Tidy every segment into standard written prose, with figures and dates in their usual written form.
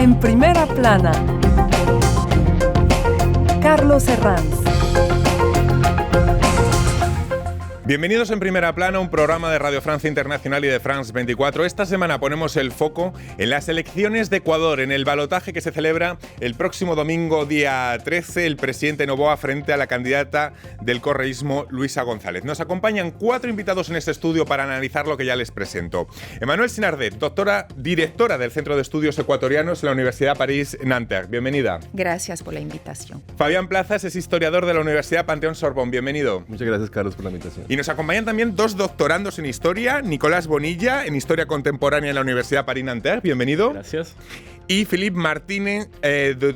En primera plana, Carlos Herranz. Bienvenidos en Primera Plana, un programa de Radio Francia Internacional y de France 24. Esta semana ponemos el foco en las elecciones de Ecuador, en el balotaje que se celebra el próximo domingo, día 13, el presidente Noboa frente a la candidata del correísmo, Luisa González. Nos acompañan 4 invitados en este estudio para analizar lo que ya les presento. Emmanuelle Sinardet, directora del Centro de Estudios Ecuatorianos en la Universidad París-Nanterre. Bienvenida. Gracias por la invitación. Fabián Plazas es historiador de la Universidad Panteón-Sorbonne. Bienvenido. Muchas gracias, Carlos, por la invitación. Y nos acompañan también 2 doctorandos en Historia, Nicolás Bonilla, en Historia Contemporánea en la Universidad Paris-Nanterre, bienvenido. Gracias. Y Philippe Martínez,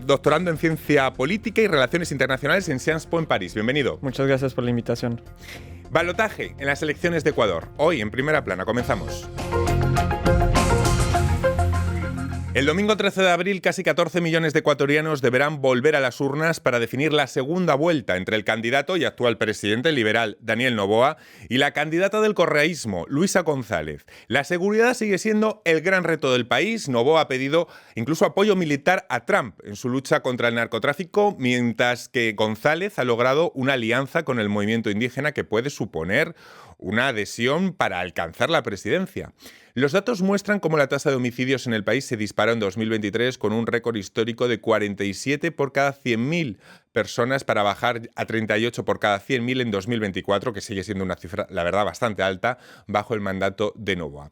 doctorando en Ciencia Política y Relaciones Internacionales en Sciences Po en París, bienvenido. Muchas gracias por la invitación. Balotaje en las elecciones de Ecuador. Hoy, en Primera Plana, comenzamos. El domingo 13 de abril, casi 14 millones de ecuatorianos deberán volver a las urnas para definir la segunda vuelta entre el candidato y actual presidente liberal, Daniel Noboa, y la candidata del correísmo, Luisa González. La seguridad sigue siendo el gran reto del país. Noboa ha pedido incluso apoyo militar a Trump en su lucha contra el narcotráfico, mientras que González ha logrado una alianza con el movimiento indígena que puede suponer una adhesión para alcanzar la presidencia. Los datos muestran cómo la tasa de homicidios en el país se disparó en 2023 con un récord histórico de 47 por cada 100.000 personas para bajar a 38 por cada 100.000 en 2024, que sigue siendo una cifra, la verdad, bastante alta bajo el mandato de Noboa.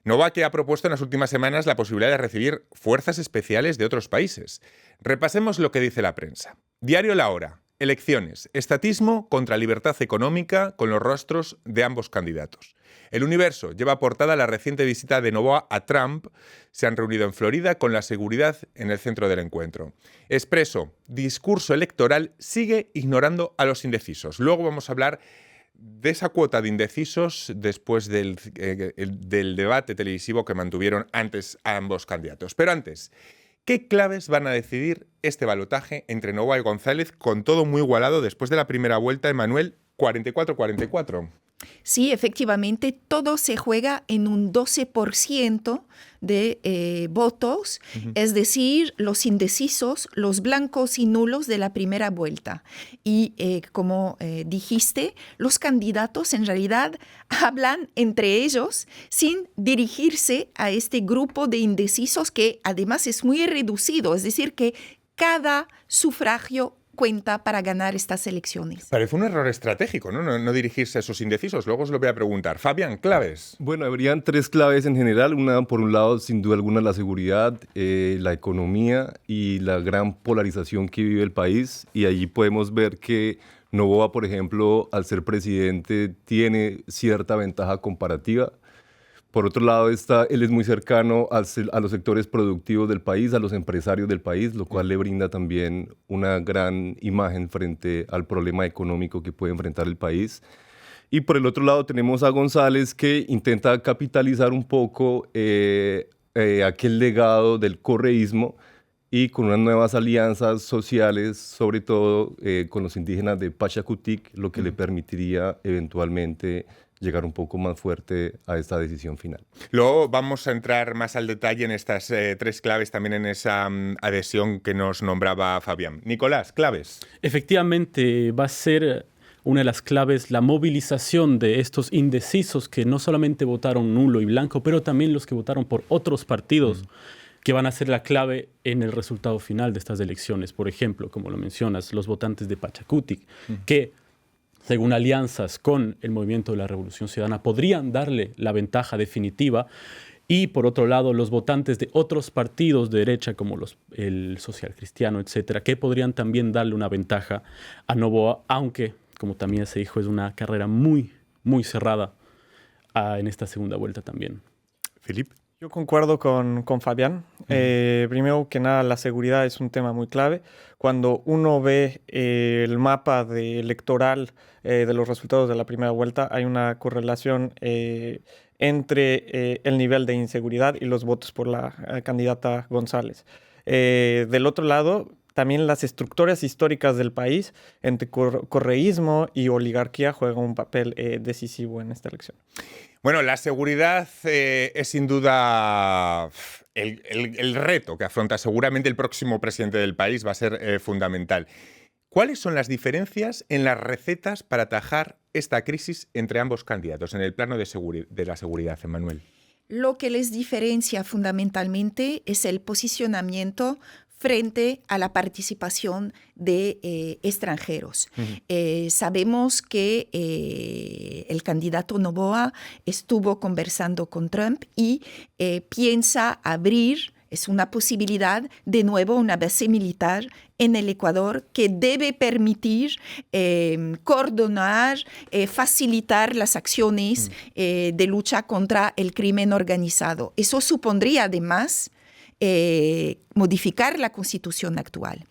Noboa, que ha propuesto en las últimas semanas la posibilidad de recibir fuerzas especiales de otros países. Repasemos lo que dice la prensa. Diario La Hora. Elecciones. Estatismo contra libertad económica con los rostros de ambos candidatos. El Universo lleva portada la reciente visita de Noboa a Trump. Se han reunido en Florida con la seguridad en el centro del encuentro. Expreso. Discurso electoral sigue ignorando a los indecisos. Luego vamos a hablar de esa cuota de indecisos después del debate televisivo que mantuvieron antes a ambos candidatos. Pero antes, ¿qué claves van a decidir este balotaje entre Noboa y González, con todo muy igualado después de la primera vuelta, Emmanuelle, 44-44? Sí, efectivamente, todo se juega en un 12% de votos, es decir, los indecisos, los blancos y nulos de la primera vuelta. Y como dijiste, los candidatos en realidad hablan entre ellos sin dirigirse a este grupo de indecisos que además es muy reducido, es decir, que cada sufragio cuenta para ganar estas elecciones. Parece un error estratégico, ¿no? No dirigirse a esos indecisos. Luego os lo voy a preguntar. Fabián, claves. Bueno, habrían 3 claves en general. Una, por un lado, sin duda alguna, la seguridad, la economía y la gran polarización que vive el país. Y allí podemos ver que Noboa, por ejemplo, al ser presidente, tiene cierta ventaja comparativa. Por otro lado, él es muy cercano a los sectores productivos del país, a los empresarios del país, lo cual le brinda también una gran imagen frente al problema económico que puede enfrentar el país. Y por el otro lado tenemos a González, que intenta capitalizar un poco aquel legado del correísmo y con unas nuevas alianzas sociales, sobre todo con los indígenas de Pachakutik, lo que le permitiría eventualmente llegar un poco más fuerte a esta decisión final. Luego vamos a entrar más al detalle en estas 3 claves, también en esa adhesión que nos nombraba Fabián. Nicolás, claves. Efectivamente, va a ser una de las claves la movilización de estos indecisos que no solamente votaron nulo y blanco, pero también los que votaron por otros partidos que van a ser la clave en el resultado final de estas elecciones. Por ejemplo, como lo mencionas, los votantes de Pachakutik, que según alianzas con el movimiento de la Revolución Ciudadana, podrían darle la ventaja definitiva. Y por otro lado, los votantes de otros partidos de derecha, como el Social Cristiano, etcétera, que podrían también darle una ventaja a Noboa, aunque, como también se dijo, es una carrera muy, muy cerrada en esta segunda vuelta también. Philippe. Yo concuerdo con Fabián. Primero que nada, la seguridad es un tema muy clave. Cuando uno ve el mapa electoral de los resultados de la primera vuelta, hay una correlación entre el nivel de inseguridad y los votos por la candidata González. Del otro lado, también las estructuras históricas del país entre correísmo y oligarquía juegan un papel decisivo en esta elección. Bueno, la seguridad es sin duda el reto que afronta seguramente el próximo presidente del país, va a ser fundamental. ¿Cuáles son las diferencias en las recetas para atajar esta crisis entre ambos candidatos en el plano de la seguridad, Emmanuel? Lo que les diferencia fundamentalmente es el posicionamiento frente a la participación de extranjeros. Sabemos que el candidato Noboa estuvo conversando con Trump y piensa abrir, es una posibilidad, de nuevo una base militar en el Ecuador que debe permitir coordinar, facilitar las acciones de lucha contra el crimen organizado. Eso supondría además modificar la Constitución actual.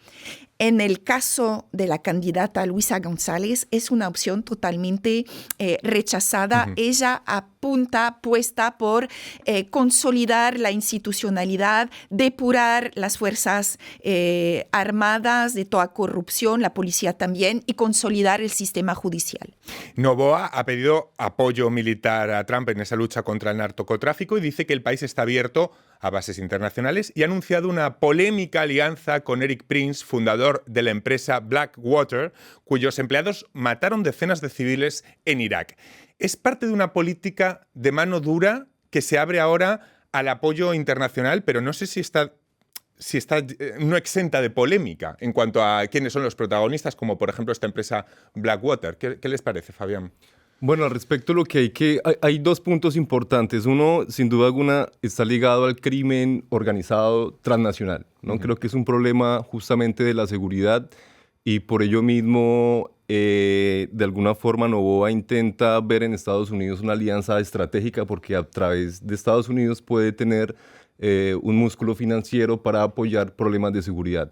En el caso de la candidata Luisa González, es una opción totalmente rechazada. Ella puesta por consolidar la institucionalidad, depurar las fuerzas armadas de toda corrupción, la policía también, y consolidar el sistema judicial. Noboa ha pedido apoyo militar a Trump en esa lucha contra el narcotráfico y dice que el país está abierto a bases internacionales y ha anunciado una polémica alianza con Eric Prince, fundador de la empresa Blackwater, cuyos empleados mataron decenas de civiles en Irak. Es parte de una política de mano dura que se abre ahora al apoyo internacional, pero no sé si está no exenta de polémica en cuanto a quiénes son los protagonistas, como por ejemplo esta empresa Blackwater. ¿Qué les parece, Fabián? Bueno, al respecto lo que hay dos puntos importantes. Uno, sin duda alguna, está ligado al crimen organizado transnacional, ¿no? Creo que es un problema justamente de la seguridad y por ello mismo, de alguna forma, Noboa intenta ver en Estados Unidos una alianza estratégica porque a través de Estados Unidos puede tener un músculo financiero para apoyar problemas de seguridad.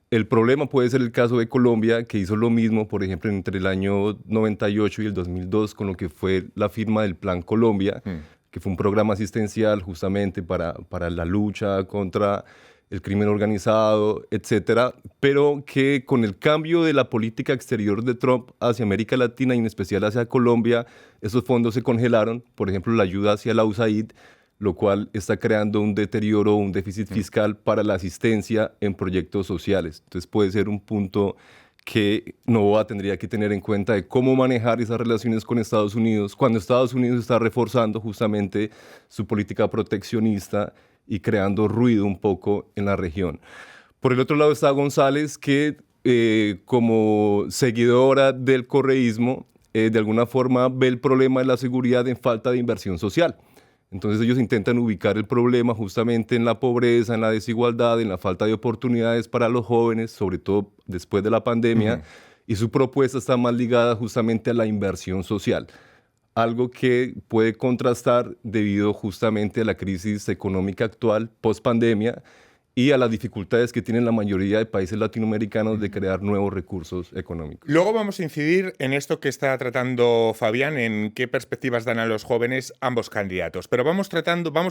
El problema puede ser el caso de Colombia, que hizo lo mismo, por ejemplo, entre el año 98 y el 2002, con lo que fue la firma del Plan Colombia, que fue un programa asistencial justamente para la lucha contra el crimen organizado, etcétera, pero que con el cambio de la política exterior de Trump hacia América Latina y en especial hacia Colombia, esos fondos se congelaron, por ejemplo, la ayuda hacia la USAID, lo cual está creando un deterioro, un déficit fiscal para la asistencia en proyectos sociales. Entonces puede ser un punto que Noboa tendría que tener en cuenta de cómo manejar esas relaciones con Estados Unidos, cuando Estados Unidos está reforzando justamente su política proteccionista y creando ruido un poco en la región. Por el otro lado está González, que como seguidora del correísmo, de alguna forma ve el problema de la seguridad en falta de inversión social. Entonces ellos intentan ubicar el problema justamente en la pobreza, en la desigualdad, en la falta de oportunidades para los jóvenes, sobre todo después de la pandemia, y su propuesta está más ligada justamente a la inversión social, algo que puede contrastar debido justamente a la crisis económica actual, post-pandemia, y a las dificultades que tienen la mayoría de países latinoamericanos de crear nuevos recursos económicos. Luego vamos a incidir en esto que está tratando Fabián, en qué perspectivas dan a los jóvenes ambos candidatos. Pero vamos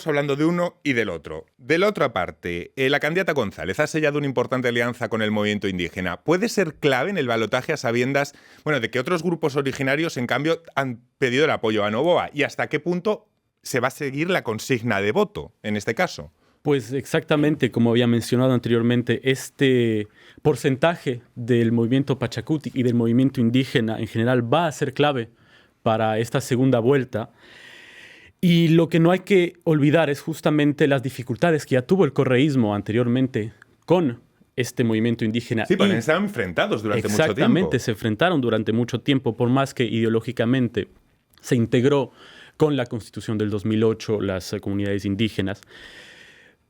hablando de uno y del otro. De la otra parte, la candidata González ha sellado una importante alianza con el movimiento indígena. ¿Puede ser clave en el balotaje a sabiendas, de que otros grupos originarios, en cambio, han pedido el apoyo a Noboa? ¿Y hasta qué punto se va a seguir la consigna de voto en este caso? Pues exactamente, como había mencionado anteriormente, este porcentaje del movimiento Pachakutik y del movimiento indígena en general va a ser clave para esta segunda vuelta. Y lo que no hay que olvidar es justamente las dificultades que ya tuvo el correísmo anteriormente con este movimiento indígena. Sí, porque estaban enfrentados durante mucho tiempo. Exactamente, se enfrentaron durante mucho tiempo, por más que ideológicamente se integró con la Constitución del 2008 las comunidades indígenas.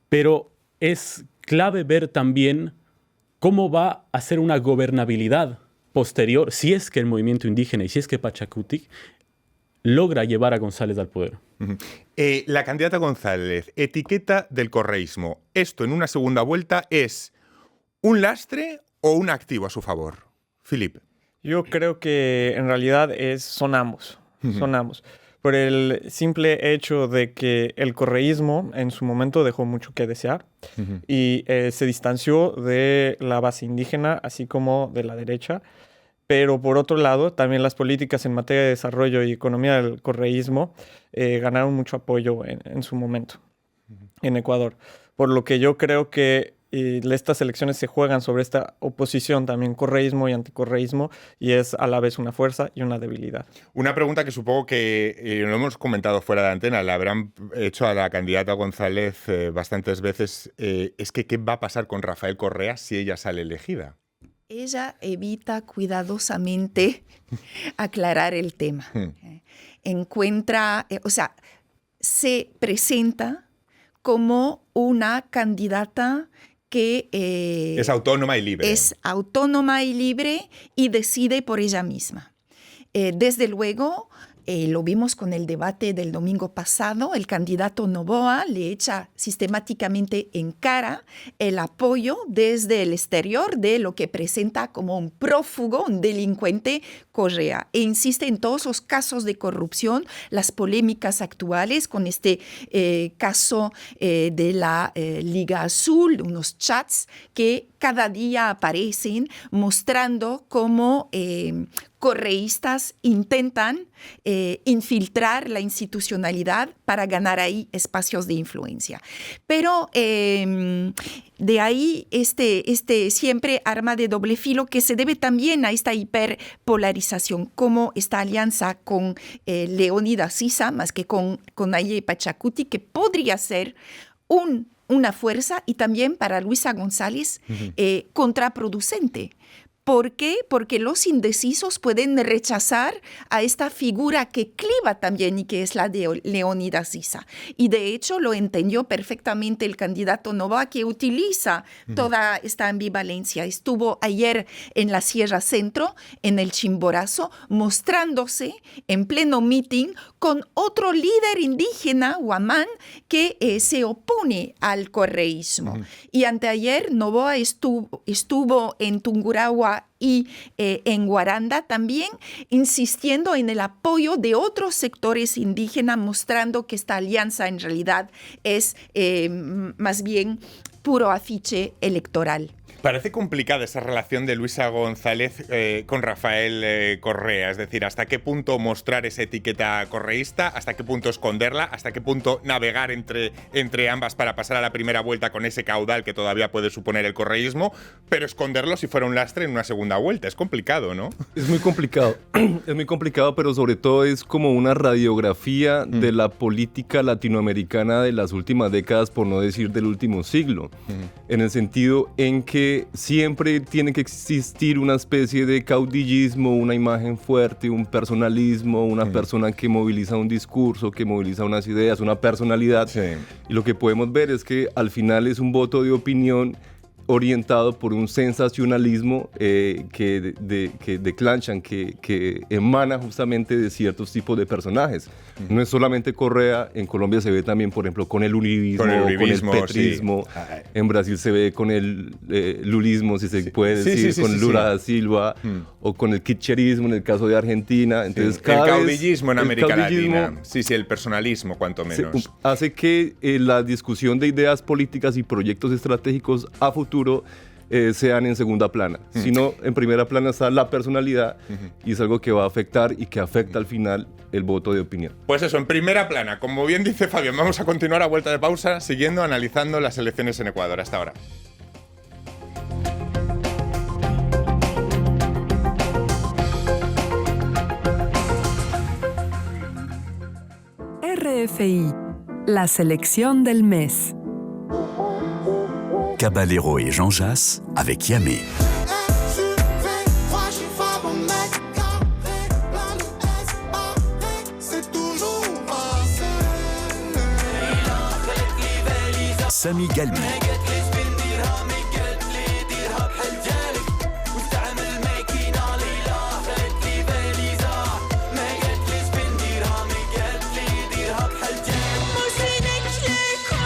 Pero es clave ver también cómo va a ser una gobernabilidad posterior, si es que el movimiento indígena y si es que Pachakutik logra llevar a González al poder. La candidata González, etiqueta del correísmo. ¿Esto en una segunda vuelta es un lastre o un activo a su favor? Philippe. Yo creo que en realidad son ambos. Son ambos. por el simple hecho de que el correísmo en su momento dejó mucho que desear y se distanció de la base indígena, así como de la derecha. Pero por otro lado, también las políticas en materia de desarrollo y economía del correísmo ganaron mucho apoyo en su momento en Ecuador. Por lo que yo creo que estas elecciones se juegan sobre esta oposición también correísmo y anticorreísmo, y es a la vez una fuerza y una debilidad. Una pregunta que supongo que lo hemos comentado fuera de antena, la habrán hecho a la candidata González bastantes veces, es que ¿qué va a pasar con Rafael Correa si ella sale elegida? Ella evita cuidadosamente aclarar el tema. Se presenta como una candidata que es autónoma y libre. Es autónoma y libre y decide por ella misma. Desde luego, lo vimos con el debate del domingo pasado, el candidato Noboa le echa sistemáticamente en cara el apoyo desde el exterior de lo que presenta como un prófugo, un delincuente Correa. E insiste en todos los casos de corrupción, las polémicas actuales con este caso de la Liga Azul, unos chats que cada día aparecen mostrando cómo correístas intentan infiltrar la institucionalidad para ganar ahí espacios de influencia. Pero de ahí este siempre arma de doble filo que se debe también a esta hiperpolarización, como esta alianza con Leónidas Sisa, más que con Nayib Pachacuti, que podría ser una fuerza y también para Luisa González contraproducente. ¿Por qué? Porque los indecisos pueden rechazar a esta figura que cliva también y que es la de Leónidas Sisa. Y de hecho lo entendió perfectamente el candidato Noboa, que utiliza toda esta ambivalencia. Estuvo ayer en la Sierra Centro, en el Chimborazo, mostrándose en pleno meeting con otro líder indígena, Huamán, que se opone al correísmo. Y anteayer Noboa estuvo en Tungurahua y en Guaranda también, insistiendo en el apoyo de otros sectores indígenas, mostrando que esta alianza en realidad es más bien puro afiche electoral. Parece complicada esa relación de Luisa González con Rafael Correa, es decir, hasta qué punto mostrar esa etiqueta correísta, hasta qué punto esconderla, hasta qué punto navegar entre ambas para pasar a la primera vuelta con ese caudal que todavía puede suponer el correísmo, pero esconderlo si fuera un lastre en una segunda vuelta. Es complicado, ¿no? Es muy complicado, pero sobre todo es como una radiografía de la política latinoamericana de las últimas décadas, por no decir del último siglo, en el sentido en que siempre tiene que existir una especie de caudillismo, una imagen fuerte, un personalismo, una persona que moviliza un discurso, que moviliza unas ideas, una personalidad. Sí. Y lo que podemos ver es que al final es un voto de opinión orientado por un sensacionalismo que declanchan, que emana justamente de ciertos tipos de personajes. No es solamente Correa, en Colombia se ve también, por ejemplo, con el uribismo, con el petrismo, sí. En Brasil se ve con el lulismo, si se puede decir, con Lula da Silva, o con el kitcherismo en el caso de Argentina. Entonces, el caudillismo en América Latina. Sí, el personalismo, cuanto menos. Hace que la discusión de ideas políticas y proyectos estratégicos a futuro sean en segunda plana, sino en primera plana está la personalidad y es algo que va a afectar y que afecta al final el voto de opinión. Pues eso, en primera plana, como bien dice Fabián, vamos a continuar a vuelta de pausa siguiendo analizando las elecciones en Ecuador. Hasta ahora. RFI, la selección del mes. Caballero et Jean Jass avec Yamé. Sami Galmi.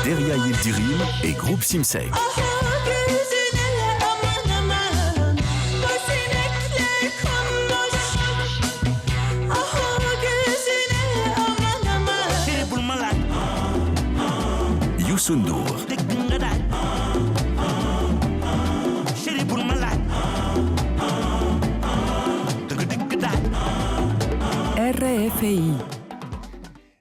Deria Yildirim et Groupe Simsek. Youssou N'Dour. RFI.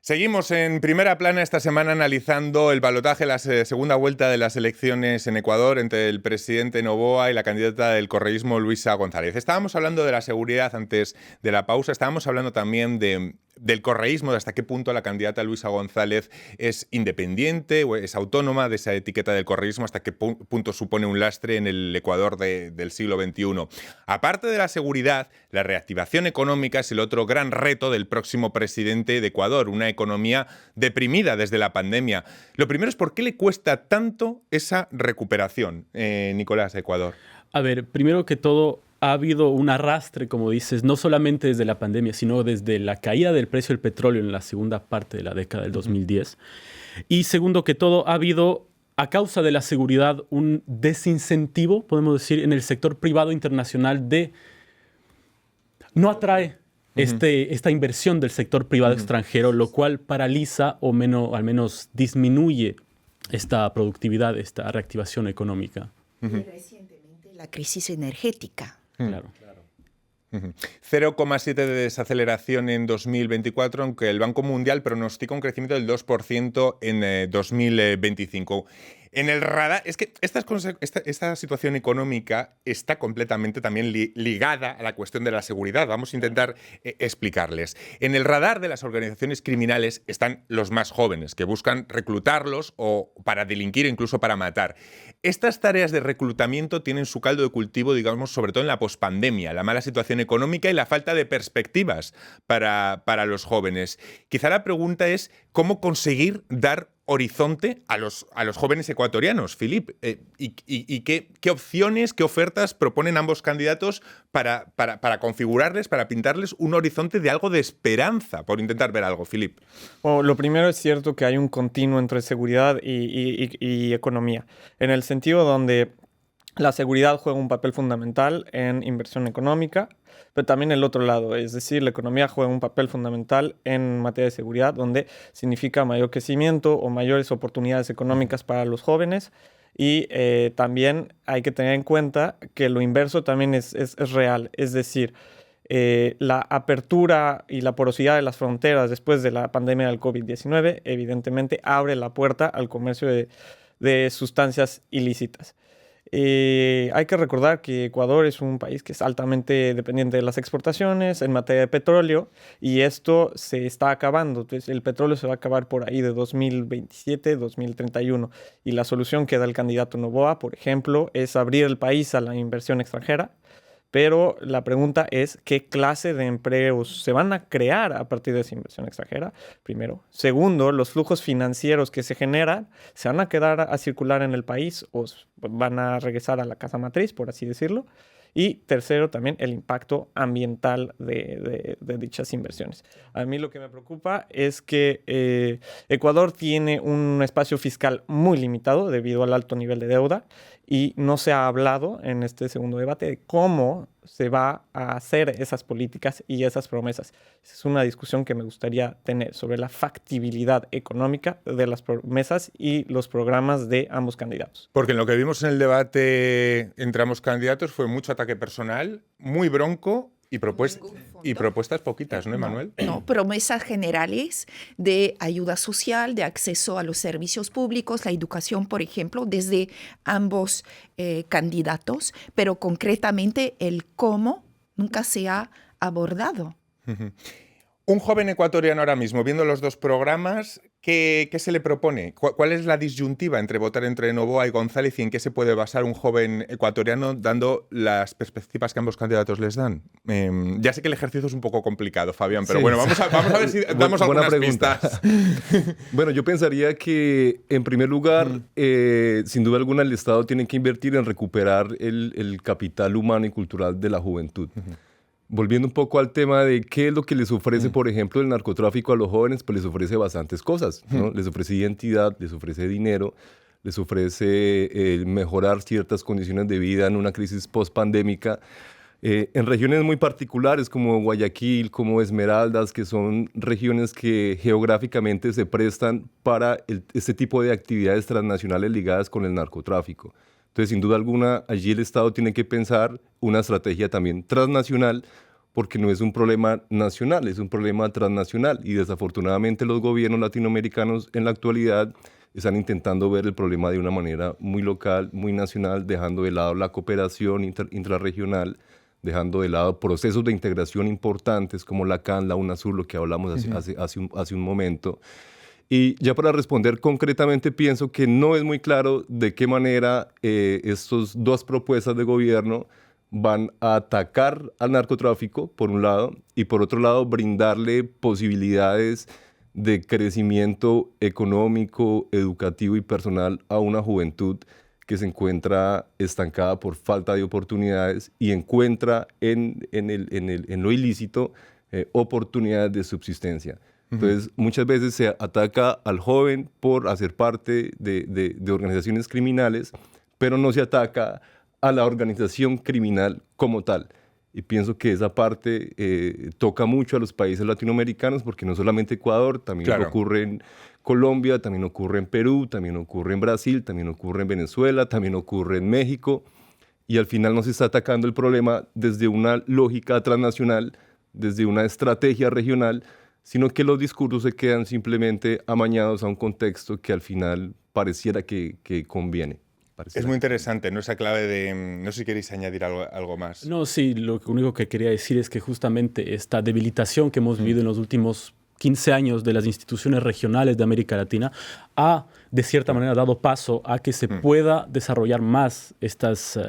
Seguimos en Primera Plana esta semana analizando el balotaje, la segunda vuelta de las elecciones en Ecuador entre el presidente Noboa y la candidata del correísmo Luisa González. Estábamos hablando de la seguridad antes de la pausa, estábamos hablando también del correísmo, de hasta qué punto la candidata Luisa González es independiente o es autónoma de esa etiqueta del correísmo, hasta qué punto supone un lastre en el Ecuador del siglo XXI. Aparte de la seguridad, la reactivación económica es el otro gran reto del próximo presidente de Ecuador, una economía deprimida desde la pandemia. Lo primero es, ¿por qué le cuesta tanto esa recuperación, Nicolás, a Ecuador? A ver, primero que todo, ha habido un arrastre, como dices, no solamente desde la pandemia, sino desde la caída del precio del petróleo en la segunda parte de la década del 2010. Y segundo que todo, ha habido, a causa de la seguridad, un desincentivo, podemos decir, en el sector privado internacional no atrae esta inversión del sector privado extranjero, lo cual paraliza o al menos disminuye esta productividad, esta reactivación económica. Recientemente la crisis energética. Claro. 0,7 de desaceleración en 2024, aunque el Banco Mundial pronostica un crecimiento del 2% en 2025. En el radar, es que esta situación económica está completamente también ligada a la cuestión de la seguridad. Vamos a intentar explicarles. En el radar de las organizaciones criminales están los más jóvenes, que buscan reclutarlos o para delinquir o incluso para matar. Estas tareas de reclutamiento tienen su caldo de cultivo, digamos, sobre todo en la pospandemia, la mala situación económica y la falta de perspectivas para los jóvenes. Quizá la pregunta es cómo conseguir dar horizonte a los jóvenes ecuatorianos, Philippe, y qué opciones, qué ofertas proponen ambos candidatos para configurarles, para pintarles un horizonte de algo de esperanza, por intentar ver algo, Philippe. Bueno, lo primero es cierto que hay un continuo entre seguridad y economía, en el sentido donde la seguridad juega un papel fundamental en inversión económica, pero también el otro lado, es decir, la economía juega un papel fundamental en materia de seguridad, donde significa mayor crecimiento o mayores oportunidades económicas para los jóvenes. Y también hay que tener en cuenta que lo inverso también es real, es decir, la apertura y la porosidad de las fronteras después de la pandemia del COVID-19 evidentemente abre la puerta al comercio de sustancias ilícitas. Hay que recordar que Ecuador es un país que es altamente dependiente de las exportaciones en materia de petróleo y esto se está acabando. Entonces, el petróleo se va a acabar por ahí de 2027, 2031 y la solución que da el candidato Noboa, por ejemplo, es abrir el país a la inversión extranjera. Pero la pregunta es, ¿qué clase de empleos se van a crear a partir de esa inversión extranjera? Primero. Segundo, los flujos financieros que se generan, ¿se van a quedar a circular en el país o van a regresar a la casa matriz, por así decirlo? Y tercero, también el impacto ambiental de dichas inversiones. A mí lo que me preocupa es que Ecuador tiene un espacio fiscal muy limitado debido al alto nivel de deuda y no se ha hablado en este segundo debate de cómo se va a hacer esas políticas y esas promesas. Esa es una discusión que me gustaría tener sobre la factibilidad económica de las promesas y los programas de ambos candidatos. Porque en lo que vimos en el debate entre ambos candidatos fue mucho ataque personal, muy bronco y propuestas poquitas, ¿no, Emanuel? No, promesas generales de ayuda social, de acceso a los servicios públicos, la educación, por ejemplo, desde ambos candidatos, pero concretamente el cómo nunca se ha abordado. Un joven ecuatoriano ahora mismo, viendo los dos programas, ¿qué se le propone? ¿Cuál es la disyuntiva entre votar entre Noboa y González y en qué se puede basar un joven ecuatoriano dando las perspectivas que ambos candidatos les dan? Ya sé que el ejercicio es un poco complicado, Fabián, pero sí, bueno, vamos a ver si damos algunas pistas. Bueno, yo pensaría que, en primer lugar, sin duda alguna, el Estado tiene que invertir en recuperar el capital humano y cultural de la juventud. Volviendo un poco al tema de qué es lo que les ofrece, por ejemplo, el narcotráfico a los jóvenes, pues les ofrece bastantes cosas, ¿no? Les ofrece identidad, les ofrece dinero, les ofrece mejorar ciertas condiciones de vida en una crisis post-pandémica. En regiones muy particulares como Guayaquil, como Esmeraldas, que son regiones que geográficamente se prestan para este tipo de actividades transnacionales ligadas con el narcotráfico. Entonces, sin duda alguna, allí el Estado tiene que pensar una estrategia también transnacional, porque no es un problema nacional, es un problema transnacional. Y desafortunadamente los gobiernos latinoamericanos en la actualidad están intentando ver el problema de una manera muy local, muy nacional, dejando de lado la cooperación intrarregional, dejando de lado procesos de integración importantes como la CAN, la UNASUR, lo que hablamos hace un momento. Y ya para responder concretamente, pienso que no es muy claro de qué manera estas dos propuestas de gobierno van a atacar al narcotráfico, por un lado, y por otro lado, brindarle posibilidades de crecimiento económico, educativo y personal a una juventud que se encuentra estancada por falta de oportunidades y encuentra en lo ilícito oportunidades de subsistencia. Entonces, muchas veces se ataca al joven por hacer parte de organizaciones criminales, pero no se ataca a la organización criminal como tal. Y pienso que esa parte toca mucho a los países latinoamericanos, porque no solamente Ecuador, también ocurre en Colombia, también ocurre en Perú, también ocurre en Brasil, también ocurre en Venezuela, también ocurre en México. Y al final no se está atacando el problema desde una lógica transnacional, desde una estrategia regional, sino que los discursos se quedan simplemente amañados a un contexto que al final pareciera que conviene. Es muy interesante, ¿no? Esa clave de... No sé si queréis añadir algo más. No, sí, lo único que quería decir es que justamente esta debilitación que hemos vivido en los últimos 15 años de las instituciones regionales de América Latina ha, de cierta manera, dado paso a que se pueda desarrollar más estas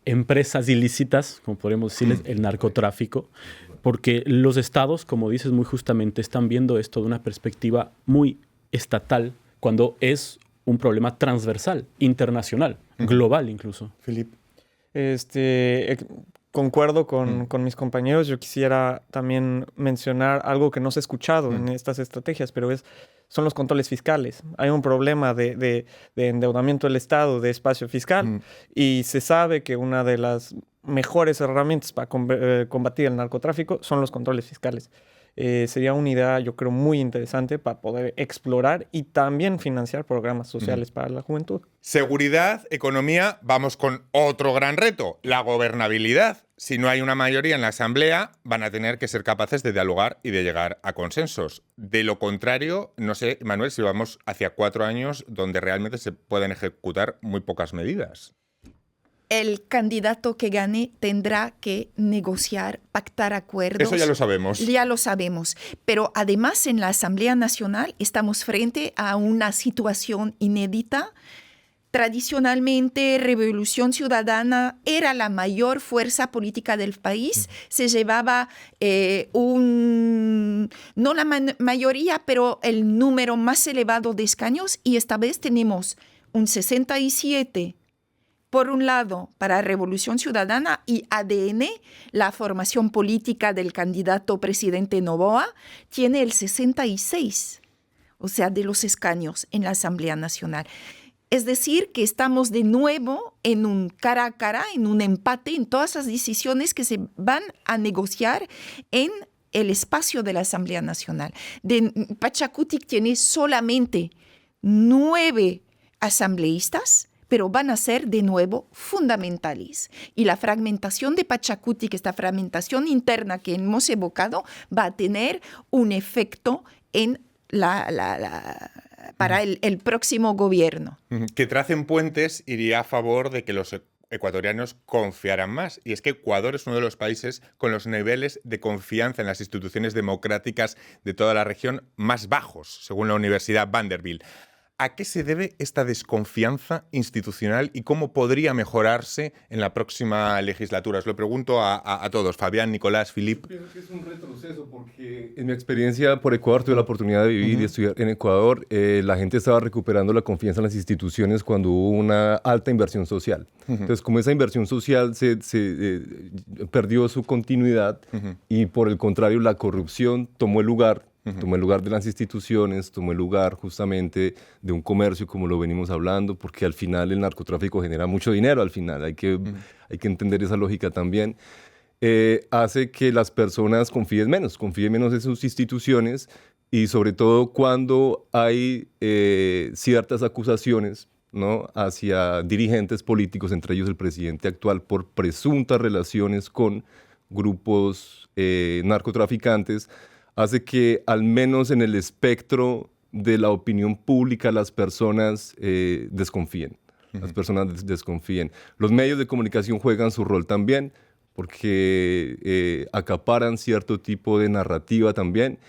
empresas ilícitas, como podemos decirles, el narcotráfico, porque los estados, como dices muy justamente, están viendo esto de una perspectiva muy estatal, cuando es un problema transversal, internacional, global incluso. Philip. Concuerdo con mis compañeros. Yo quisiera también mencionar algo que no se ha escuchado en estas estrategias, pero son los controles fiscales. Hay un problema de endeudamiento del Estado, de espacio fiscal, y se sabe que una de las mejores herramientas para combatir el narcotráfico son los controles fiscales. Sería una idea, yo creo, muy interesante para poder explorar y también financiar programas sociales para la juventud. Seguridad, economía, vamos con otro gran reto, la gobernabilidad. Si no hay una mayoría en la Asamblea, van a tener que ser capaces de dialogar y de llegar a consensos. De lo contrario, no sé, Manuel, si vamos hacia 4 años donde realmente se pueden ejecutar muy pocas medidas. El candidato que gane tendrá que negociar, pactar acuerdos. Eso ya lo sabemos. Ya lo sabemos. Pero además en la Asamblea Nacional estamos frente a una situación inédita. Tradicionalmente, Revolución Ciudadana era la mayor fuerza política del país. Se llevaba no la mayoría, pero el número más elevado de escaños. Y esta vez tenemos un 67%. Por un lado, para Revolución Ciudadana y ADN, la formación política del candidato presidente Noboa tiene el 66%, o sea, de los escaños en la Asamblea Nacional. Es decir, que estamos de nuevo en un cara a cara, en un empate, en todas las decisiones que se van a negociar en el espacio de la Asamblea Nacional. Pachakutik tiene solamente 9 asambleístas, pero van a ser de nuevo fundamentales. Y la fragmentación de Pachakutik, esta fragmentación interna que hemos evocado, va a tener un efecto en para el próximo gobierno. Que tracen puentes iría a favor de que los ecuatorianos confiaran más. Y es que Ecuador es uno de los países con los niveles de confianza en las instituciones democráticas de toda la región más bajos, según la Universidad Vanderbilt. ¿A qué se debe esta desconfianza institucional y cómo podría mejorarse en la próxima legislatura? Os lo pregunto a todos, Fabián, Nicolás, Philip. Creo que es un retroceso porque en mi experiencia por Ecuador tuve la oportunidad de vivir y estudiar en Ecuador. La gente estaba recuperando la confianza en las instituciones cuando hubo una alta inversión social. Entonces, como esa inversión social se perdió su continuidad y por el contrario la corrupción tomó el lugar Tomó el lugar de las instituciones, tomó el lugar justamente de un comercio como lo venimos hablando, porque al final el narcotráfico genera mucho dinero, al final hay que entender esa lógica también. Hace que las personas confíen menos en sus instituciones y sobre todo cuando hay ciertas acusaciones, ¿no?, hacia dirigentes políticos, entre ellos el presidente actual, por presuntas relaciones con grupos narcotraficantes, hace que al menos en el espectro de la opinión pública las personas desconfíen. Las personas desconfíen. Los medios de comunicación juegan su rol también porque acaparan cierto tipo de narrativa también,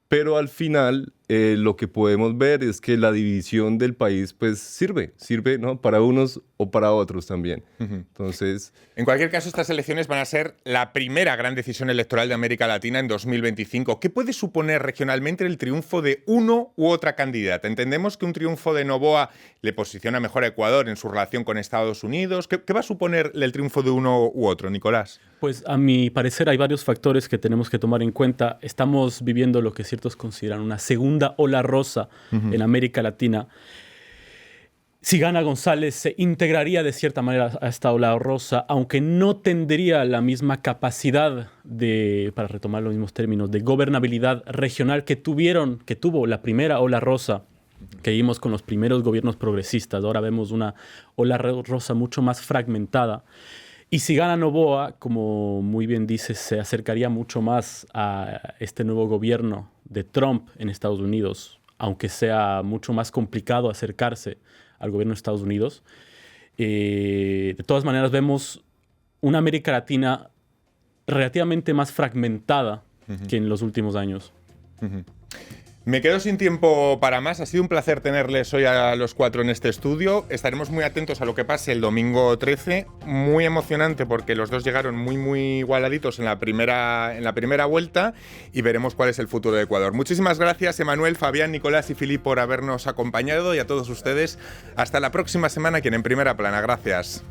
pero al final lo que podemos ver es que la división del país pues sirve, ¿no?, para unos o para otros también. Entonces, en cualquier caso, estas elecciones van a ser la primera gran decisión electoral de América Latina en 2025. ¿Qué puede suponer regionalmente el triunfo de uno u otra candidata? Entendemos que un triunfo de Noboa le posiciona mejor a Ecuador en su relación con Estados Unidos. ¿Qué va a suponer el triunfo de uno u otro, Nicolás? Pues a mi parecer hay varios factores que tenemos que tomar en cuenta. Estamos viviendo lo que ciertos consideran una segunda ola rosa en América Latina. Si gana González, se integraría de cierta manera a esta ola rosa, aunque no tendría la misma capacidad de, para retomar los mismos términos, de gobernabilidad regional que tuvo la primera ola rosa que vimos con los primeros gobiernos progresistas. Ahora vemos una ola rosa mucho más fragmentada. Y si gana Noboa, como muy bien dices, se acercaría mucho más a este nuevo gobierno de Trump en Estados Unidos, aunque sea mucho más complicado acercarse al gobierno de Estados Unidos. De todas maneras, vemos una América Latina relativamente más fragmentada que en los últimos años. Me quedo sin tiempo para más. Ha sido un placer tenerles hoy a los cuatro en este estudio. Estaremos muy atentos a lo que pase el domingo 13. Muy emocionante porque los dos llegaron muy igualaditos en la primera vuelta y veremos cuál es el futuro de Ecuador. Muchísimas gracias, Emanuel, Fabián, Nicolás y Filip, por habernos acompañado, y a todos ustedes hasta la próxima semana aquí en Primera Plana. Gracias.